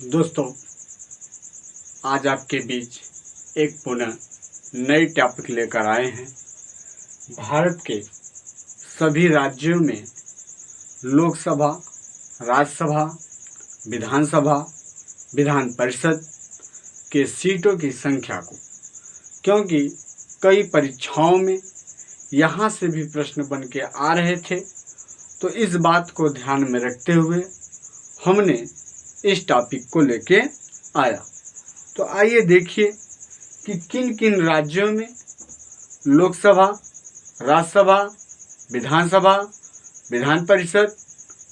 दोस्तों, आज आपके बीच एक पुनः नई टॉपिक लेकर आए हैं। भारत के सभी राज्यों में लोकसभा, राज्यसभा, विधानसभा, विधान परिषद के सीटों की संख्या को, क्योंकि कई परीक्षाओं में यहाँ से भी प्रश्न बन के आ रहे थे, तो इस बात को ध्यान में रखते हुए हमने इस टॉपिक को लेके आया। तो आइए देखिए कि किन किन राज्यों में लोकसभा, राज्यसभा, विधानसभा, विधान परिषद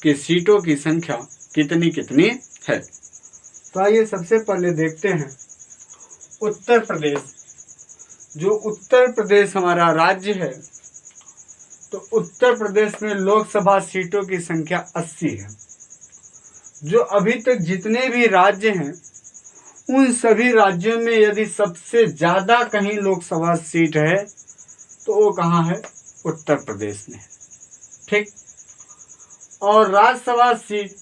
के सीटों की संख्या कितनी कितनी है। तो आइए सबसे पहले देखते हैं उत्तर प्रदेश। जो उत्तर प्रदेश हमारा राज्य है, तो उत्तर प्रदेश में लोकसभा सीटों की संख्या 80 है। जो अभी तक जितने भी राज्य हैं, उन सभी राज्यों में यदि सबसे ज़्यादा कहीं लोकसभा सीट है तो वो कहाँ है? उत्तर प्रदेश में। ठीक। और राज्यसभा सीट,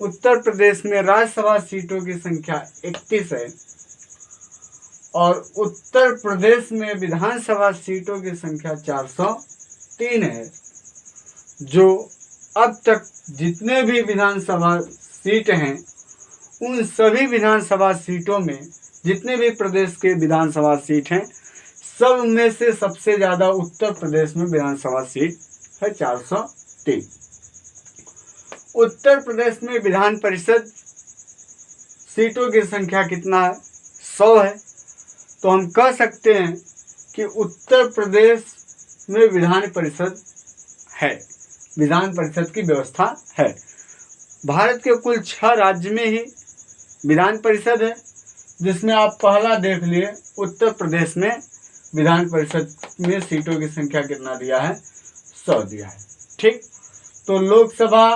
उत्तर प्रदेश में राज्यसभा सीटों की संख्या 31 है और उत्तर प्रदेश में विधानसभा सीटों की संख्या 403 है। जो अब तक जितने भी विधानसभा सीट हैं, उन सभी विधानसभा सीटों में, जितने भी प्रदेश के विधानसभा सीट हैं, सब में से सबसे ज़्यादा उत्तर प्रदेश में विधानसभा सीट है 403। उत्तर प्रदेश में विधान परिषद सीटों की संख्या कितना है? 100 है। तो हम कह सकते हैं कि उत्तर प्रदेश में विधान परिषद है, विधान परिषद की व्यवस्था है। भारत के कुल 6 राज्य में ही विधान परिषद है, जिसमें आप पहला देख लिए उत्तर प्रदेश में विधान परिषद में सीटों की संख्या कितना दिया है? 100 दिया है। ठीक। तो लोकसभा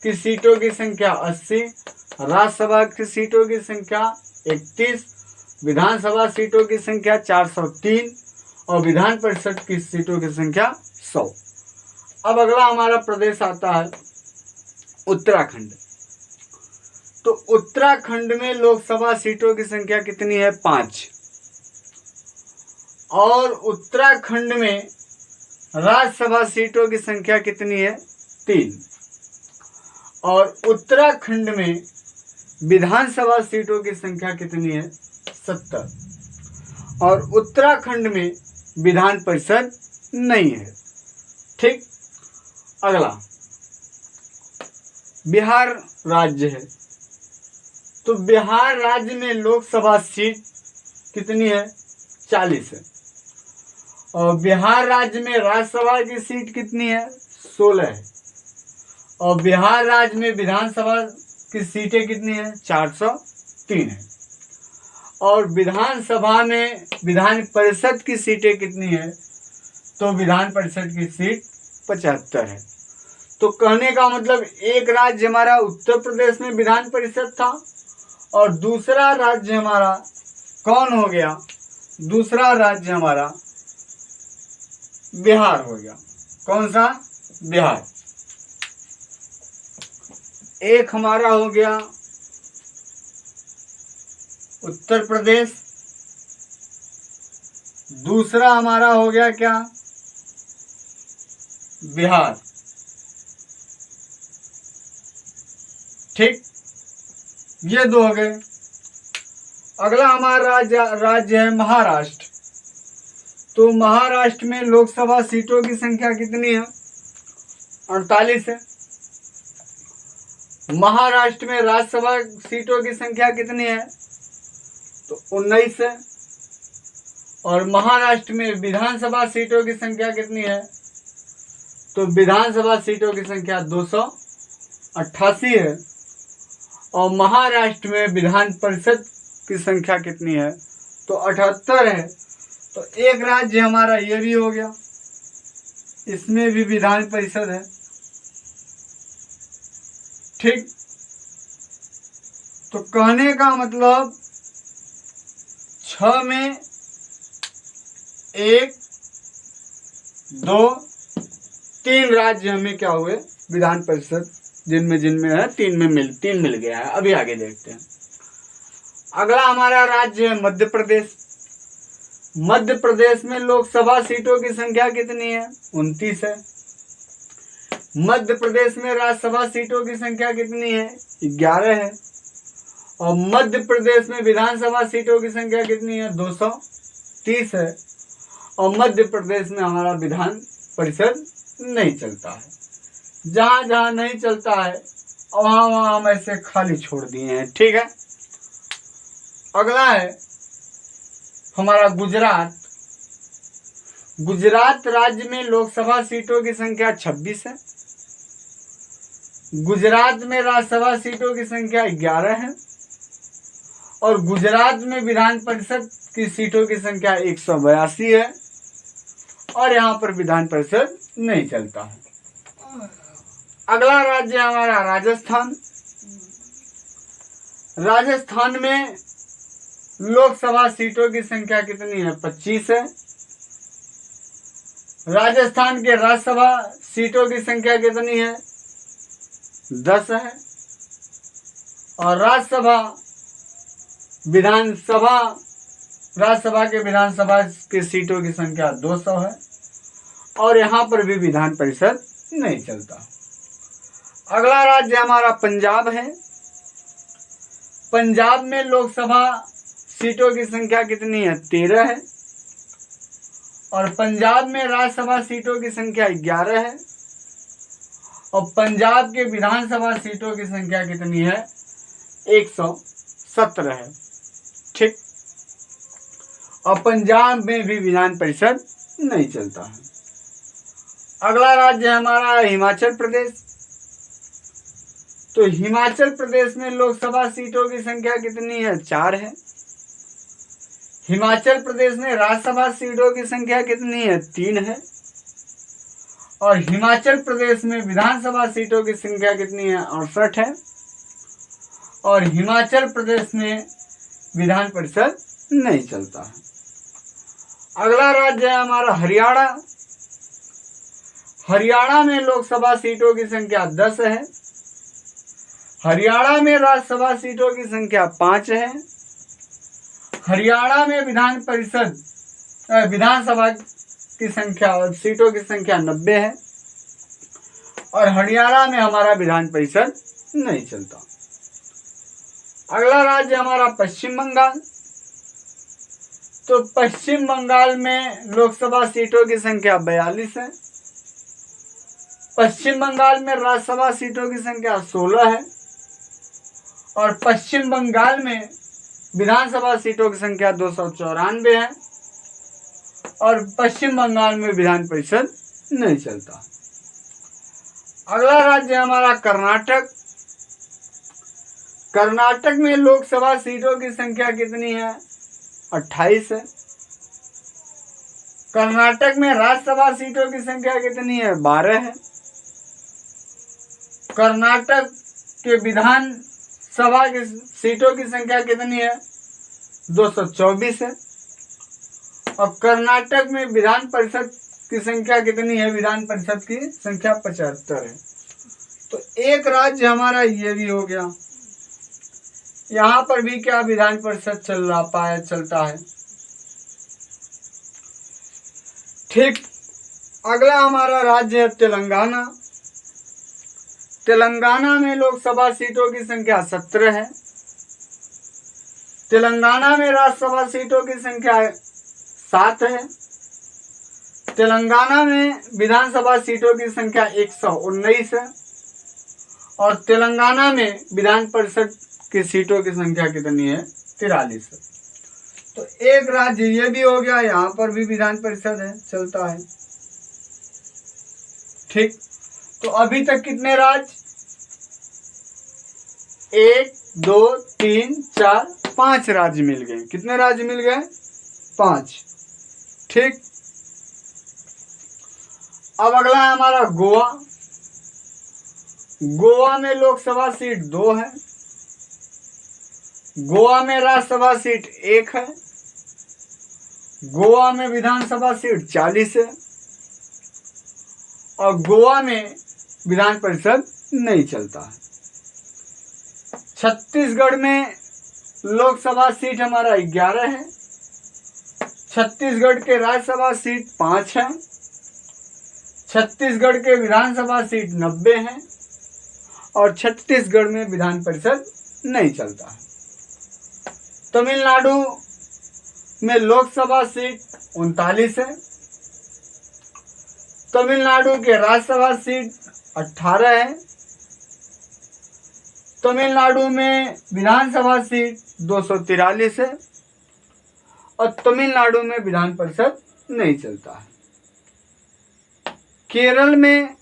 की सीटों की संख्या 80, राज्यसभा की सीटों की संख्या 31, विधानसभा सीटों की संख्या 403 और विधान परिषद की सीटों की संख्या 100। अब अगला हमारा प्रदेश आता है उत्तराखंड। तो उत्तराखंड में लोकसभा सीटों की संख्या कितनी है? 5। और उत्तराखंड में राज्यसभा सीटों की संख्या कितनी है? 3। और उत्तराखंड में विधानसभा सीटों की संख्या कितनी है? 70। और उत्तराखंड में विधान परिषद नहीं है। ठीक। अगला बिहार राज्य है। तो बिहार राज्य में लोकसभा सीट कितनी है? 40 है। और बिहार राज्य में राज्यसभा की सीट कितनी है? 16 है। और बिहार राज्य में विधानसभा की सीटें कितनी है? 403 है। और विधानसभा में विधान परिषद की सीटें कितनी है? तो विधान परिषद की सीट 75 है। तो कहने का मतलब एक राज्य हमारा उत्तर प्रदेश में विधान परिषद था और दूसरा राज्य हमारा कौन हो गया? दूसरा राज्य हमारा बिहार हो गया। कौन सा? बिहार। एक हमारा हो गया उत्तर प्रदेश, दूसरा हमारा हो गया क्या? बिहार। ठीक। ये 2 हो गए। अगला हमारा राज्य है महाराष्ट्र। तो महाराष्ट्र में लोकसभा सीटों की संख्या कितनी है? 48 है। महाराष्ट्र में राज्यसभा सीटों की संख्या कितनी है? तो 19 है। और महाराष्ट्र में विधानसभा सीटों की संख्या कितनी है? तो विधानसभा सीटों की संख्या 288 है। और महाराष्ट्र में विधान परिषद की संख्या कितनी है? तो 78 है। तो एक राज्य हमारा ये भी हो गया, इसमें भी विधान परिषद है। ठीक। तो कहने का मतलब 6 में 1, 2, 3 राज्य हमें क्या हुए? विधान परिषद जिनमें है 3 मिल गया है। अभी आगे देखते हैं। अगला हमारा राज्य है मध्य प्रदेश। मध्य प्रदेश में लोकसभा सीटों की संख्या कितनी है? 29 है। मध्य प्रदेश में राज्यसभा सीटों की संख्या कितनी है? 11 है। और मध्य प्रदेश में विधानसभा सीटों की संख्या कितनी है? 230 है। और मध्य प्रदेश में हमारा विधान परिषद नहीं चलता है। जहां जहां नहीं चलता है वहां वहां हम ऐसे खाली छोड़ दिए हैं। ठीक है। अगला है हमारा गुजरात। गुजरात राज्य में लोकसभा सीटों की संख्या 26 है। गुजरात में राज्यसभा सीटों की संख्या 11 है। और गुजरात में विधान परिषद की सीटों की संख्या 182 है। और यहाँ पर विधान परिषद नहीं चलता है। अगला राज्य हमारा राजस्थान। राजस्थान में लोकसभा सीटों की संख्या कितनी है? 25 है। राजस्थान के राज्यसभा सीटों की संख्या कितनी है? 10 है। और राज्यसभा के विधानसभा की सीटों की संख्या 200 है। और यहाँ पर भी विधान परिषद नहीं चलता। अगला राज्य हमारा पंजाब है। पंजाब में लोकसभा सीटों की संख्या कितनी है? 13 है। और पंजाब में राज्यसभा सीटों की संख्या 11 है। और पंजाब के विधानसभा सीटों की संख्या कितनी है? 117 है। ठीक। और पंजाब में भी विधान परिषद नहीं चलता है। अगला राज्य हमारा हिमाचल प्रदेश। तो हिमाचल प्रदेश में लोकसभा सीटों की संख्या कितनी है? 4 है। हिमाचल प्रदेश में राज्यसभा सीटों की संख्या कितनी है? 3 है। और हिमाचल प्रदेश में विधानसभा सीटों की संख्या कितनी है? 68 है। और हिमाचल प्रदेश में विधान परिषद नहीं चलता है। अगला राज्य है हमारा हरियाणा। हरियाणा में लोकसभा सीटों की संख्या 10 है। हरियाणा में राज्यसभा सीटों की संख्या 5 है। हरियाणा में विधानसभा की संख्या सीटों की संख्या 90 है। और हरियाणा में हमारा विधान परिषद नहीं चलता। अगला राज्य हमारा पश्चिम बंगाल। तो पश्चिम बंगाल में लोकसभा सीटों की संख्या 42 है। पश्चिम बंगाल में राज्यसभा सीटों की संख्या 16 है। और पश्चिम बंगाल में विधानसभा सीटों की संख्या 294 है। और पश्चिम बंगाल में विधान परिषद नहीं चलता। अगला राज्य हमारा कर्नाटक। कर्नाटक में लोकसभा सीटों की संख्या कितनी है? 28 है। कर्नाटक में राज्यसभा सीटों की संख्या कितनी है? 12 है। कर्नाटक के विधानसभा की सीटों की संख्या कितनी है? 224 है। और कर्नाटक में विधान परिषद की संख्या कितनी है? विधान परिषद की संख्या 75 है। तो एक राज्य हमारा ये भी हो गया। यहाँ पर भी क्या विधान परिषद चलता है। ठीक। अगला हमारा राज्य है तेलंगाना। तेलंगाना में लोकसभा सीटों की संख्या 17 है। तेलंगाना में राज्यसभा सीटों की संख्या 7 है। तेलंगाना में विधानसभा सीटों की संख्या 119 है। और तेलंगाना में विधान परिषद की सीटों की संख्या कितनी है? 43 है। तो एक राज्य ये भी हो गया। यहाँ पर भी विधान परिषद है, चलता है। ठीक। तो अभी तक कितने राज्य? 1 2 3 4 5 राज्य मिल गए। कितने राज्य मिल गए? 5। ठीक। अब अगला है हमारा गोवा। गोवा में लोकसभा सीट 2 है। गोवा में राज्यसभा सीट 1 है। गोवा में विधानसभा सीट 40 है। और गोवा में विधान परिषद नहीं चलता है। छत्तीसगढ़ में लोकसभा सीट हमारा 11 है। छत्तीसगढ़ के राज्यसभा सीट 5 है। छत्तीसगढ़ के विधानसभा सीट 90 है और छत्तीसगढ़ में विधान परिषद नहीं चलता है। तमिलनाडु में लोकसभा सीट 39 है। तमिलनाडु के राज्यसभा सीट 18 है। तमिलनाडु में विधानसभा सीट 243 है और तमिलनाडु में विधान परिषद नहीं चलता है। केरल में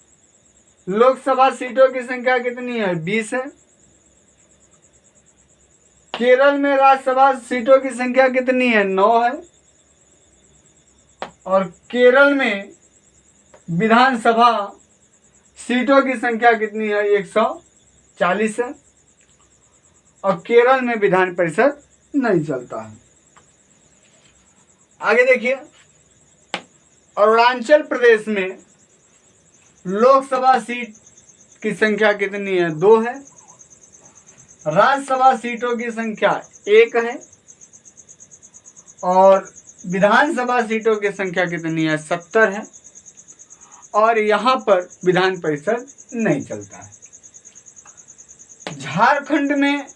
लोकसभा सीटों की संख्या कितनी है? 20 है। केरल में राज्यसभा सीटों की संख्या कितनी है? 9 है। और केरल में विधानसभा सीटों की संख्या कितनी है? 140 है और केरल में विधान परिषद नहीं चलता है। आगे देखिए, अरुणाचल प्रदेश में लोकसभा सीट की संख्या कितनी है? 2 है। राज्यसभा सीटों की संख्या 1 है और विधानसभा सीटों की संख्या कितनी है? 70 है और यहाँ पर विधान परिषद नहीं चलता है। झारखंड में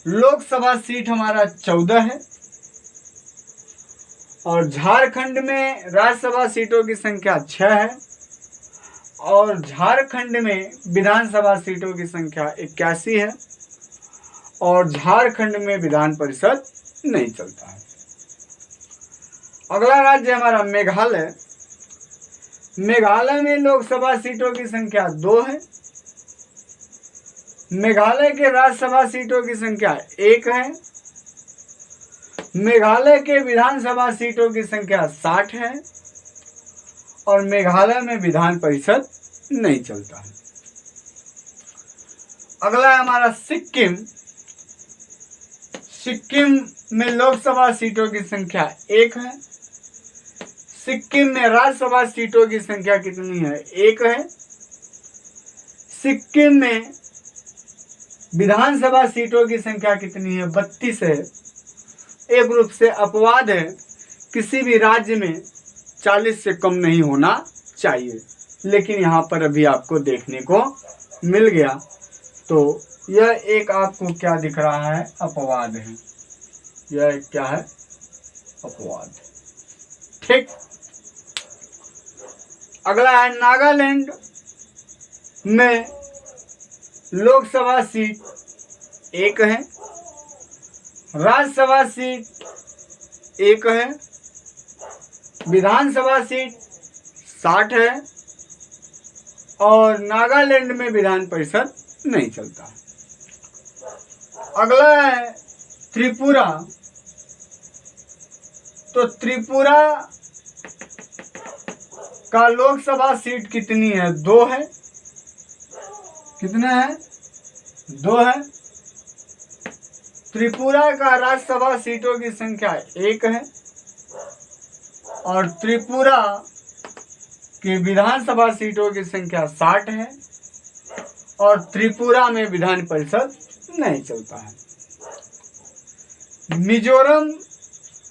लोकसभा सीट हमारा 14 है और झारखंड में राज्यसभा सीटों की संख्या 6 है और झारखंड में विधानसभा सीटों की संख्या 81 है और झारखंड में विधान परिषद नहीं चलता है। अगला राज्य हमारा मेघालय। मेघालय में लोकसभा सीटों की संख्या 2 है। मेघालय के राज्यसभा सीटों की संख्या 1 है। मेघालय के विधानसभा सीटों की संख्या 60 है और मेघालय में विधान परिषद नहीं चलता है। अगला है हमारा सिक्किम। सिक्किम में लोकसभा सीटों की संख्या 1 है। सिक्किम में राज्यसभा सीटों की संख्या कितनी है? 1 है। सिक्किम में विधानसभा सीटों की संख्या कितनी है? 32 है। एक रूप से अपवाद है, किसी भी राज्य में 40 से कम नहीं होना चाहिए, लेकिन यहाँ पर अभी आपको देखने को मिल गया, तो यह एक आपको क्या दिख रहा है? अपवाद है। यह क्या है? अपवाद। ठीक। अगला है नागालैंड में लोकसभा सीट 1 है। राज्यसभा सीट 1 है। विधानसभा सीट 60 है और नागालैंड में विधान परिषद नहीं चलता। अगला है त्रिपुरा। तो त्रिपुरा का लोकसभा सीट कितनी है? 2 है। कितने हैं? 2 है। त्रिपुरा का राज्यसभा सीटों की संख्या 1 है और त्रिपुरा की विधानसभा सीटों की संख्या 60 है और त्रिपुरा में विधान परिषद नहीं चलता है। मिजोरम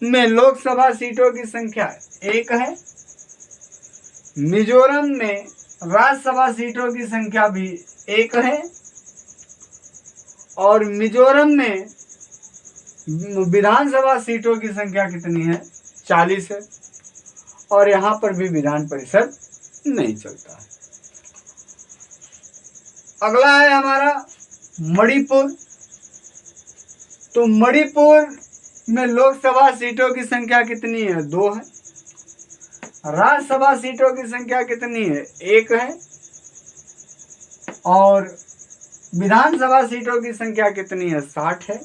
में लोकसभा सीटों की संख्या 1 है। मिजोरम में राज्यसभा सीटों की संख्या भी 1 है और मिजोरम में विधानसभा सीटों की संख्या कितनी है? 40 है और यहाँ पर भी विधान परिषद नहीं चलता है। अगला है हमारा मणिपुर। तो मणिपुर में लोकसभा सीटों की संख्या कितनी है? 2 है। राज्यसभा सीटों की संख्या कितनी है? 1 है और विधानसभा सीटों की संख्या कितनी है? 60 है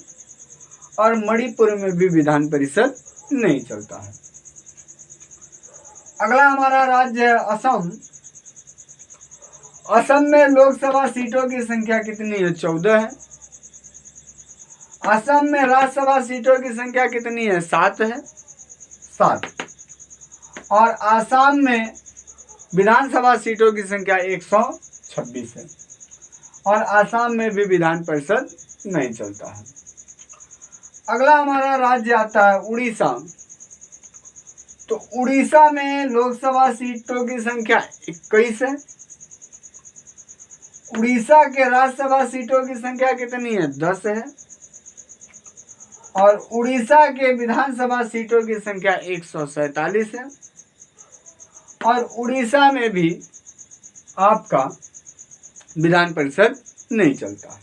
और मणिपुर में भी विधान परिषद नहीं चलता है। अगला हमारा राज्य है असम। असम में लोकसभा सीटों की संख्या कितनी है? 14 है। असम में राज्यसभा सीटों की संख्या कितनी है? 7 है। 7। और आसाम में विधानसभा सीटों की संख्या 126 है और आसाम में भी विधान परिषद नहीं चलता है। अगला हमारा राज्य आता है उड़ीसा। तो उड़ीसा में लोकसभा सीटों की संख्या 21 है। उड़ीसा के राज्यसभा सीटों की संख्या कितनी है? 10 है। और उड़ीसा के विधानसभा सीटों की संख्या 147 है। और उड़ीसा में भी आपका विधान परिषद नहीं चलता।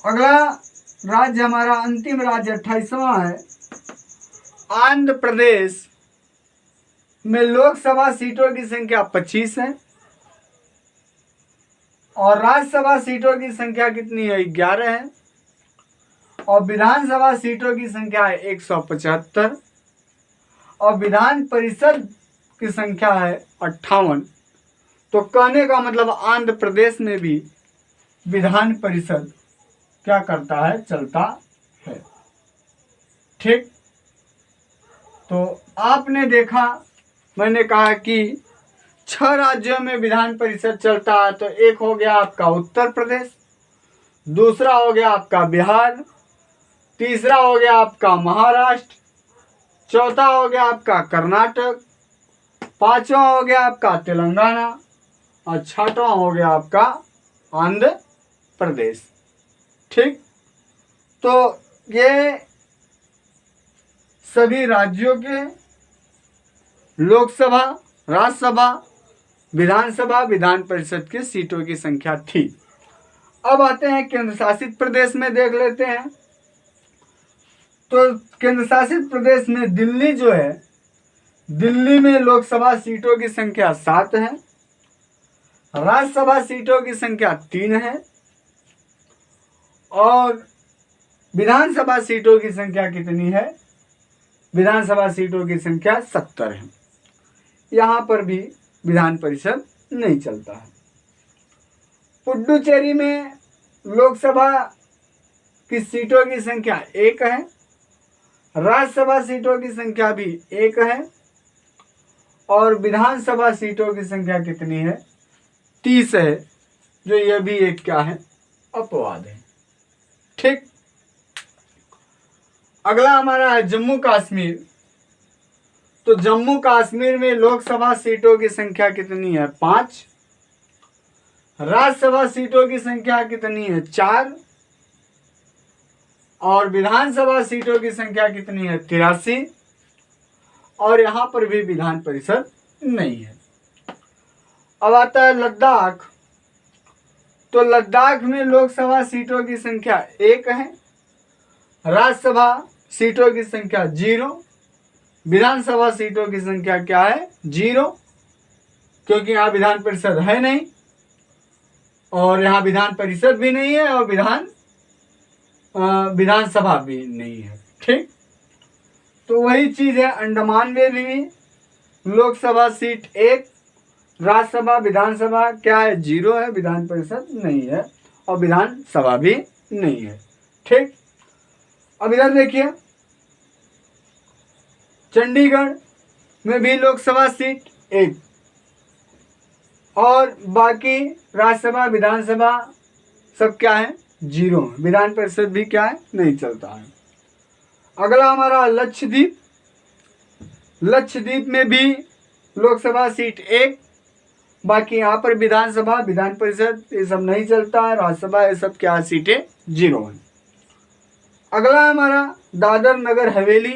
अगला राज्य हमारा अंतिम राज्य 28वां है आंध्र प्रदेश में लोकसभा सीटों की संख्या 25 है और राज्यसभा सीटों की संख्या कितनी है? 11 है। और विधानसभा सीटों की संख्या है 175 और विधान परिषद की संख्या है 58। तो कहने का मतलब आंध्र प्रदेश में भी विधान परिषद क्या करता है? चलता है। ठीक, तो आपने देखा, मैंने कहा कि 6 राज्यों में विधान परिषद चलता है। तो एक हो गया आपका उत्तर प्रदेश, दूसरा हो गया आपका बिहार, तीसरा हो गया आपका महाराष्ट्र, चौथा हो गया आपका कर्नाटक, पांचवा हो गया आपका तेलंगाना और छठवां हो गया आपका आंध्र प्रदेश। ठीक, तो ये सभी राज्यों के लोकसभा, राज्यसभा, विधानसभा, विधान परिषद की सीटों की संख्या थी। अब आते हैं केंद्र शासित प्रदेश में, देख लेते हैं। तो केंद्र शासित प्रदेश में दिल्ली जो है, दिल्ली में लोकसभा सीटों की संख्या 7 है, राज्यसभा सीटों की संख्या 3 है और विधानसभा सीटों की संख्या कितनी है? विधानसभा सीटों की संख्या 70 है। यहाँ पर भी विधान परिषद नहीं चलता है। पुडुचेरी में लोकसभा की सीटों की संख्या 1 है, राज्यसभा सीटों की संख्या भी 1 है और विधानसभा सीटों की संख्या कितनी है? 30 है, जो यह भी एक क्या है? अपवाद है। ठीक, अगला हमारा है जम्मू कश्मीर। तो जम्मू कश्मीर में लोकसभा सीटों की संख्या कितनी है? 5। राज्यसभा सीटों की संख्या कितनी है? 4 और विधानसभा सीटों की संख्या कितनी है? 83 और यहाँ पर भी विधान परिषद नहीं है। अब आता है लद्दाख। तो लद्दाख में लोकसभा सीटों की संख्या 1 है, राज्यसभा सीटों की संख्या 0, विधानसभा सीटों की संख्या क्या है? 0, क्योंकि यहाँ विधान परिषद है नहीं और यहाँ विधान परिषद भी नहीं है और विधानसभा भी नहीं है। ठीक, तो वही चीज़ है अंडमान में भी लोकसभा सीट 1, राज्यसभा, विधानसभा क्या है? 0 है, विधान परिषद नहीं है और विधानसभा भी नहीं है। ठीक, अब इधर देखिए, चंडीगढ़ में भी लोकसभा सीट 1 और बाकी राज्यसभा, विधानसभा सब क्या है? 0। विधान परिषद भी क्या है? नहीं चलता है। अगला हमारा लक्षद्वीप। लक्षद्वीप में भी लोकसभा सीट 1, बाकी यहाँ पर विधानसभा, विधान परिषद ये सब नहीं चलता है, राज्यसभा ये सब क्या सीटें? 0 है। अगला हमारा दादर नगर हवेली।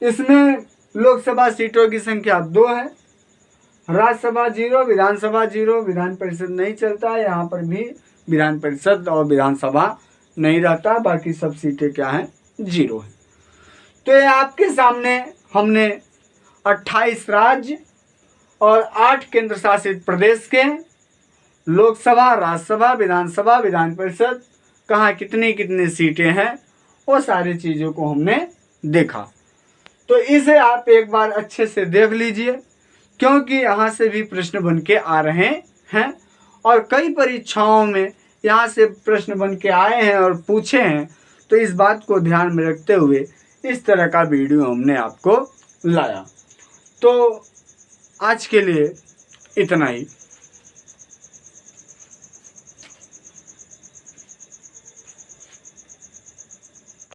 इसमें लोकसभा सीटों की संख्या 2 है, राज्यसभा 0, विधानसभा 0, विधान परिषद नहीं चलता है, यहाँ पर भी विधान परिषद और विधानसभा नहीं रहता, बाकी सब सीटें क्या हैं? 0 है। तो ये आपके सामने हमने 28 राज्य और 8 केंद्र शासित प्रदेश के लोकसभा, राज्यसभा, विधानसभा, विधान परिषद कहाँ कितनी कितनी सीटें हैं वो सारी चीज़ों को हमने देखा। तो इसे आप एक बार अच्छे से देख लीजिए, क्योंकि यहाँ से भी प्रश्न बन के आ रहे हैं और कई परीक्षाओं में यहाँ से प्रश्न बन के आए हैं और पूछे हैं। तो इस बात को ध्यान में रखते हुए इस तरह का वीडियो हमने आपको लाया। तो आज के लिए इतना ही।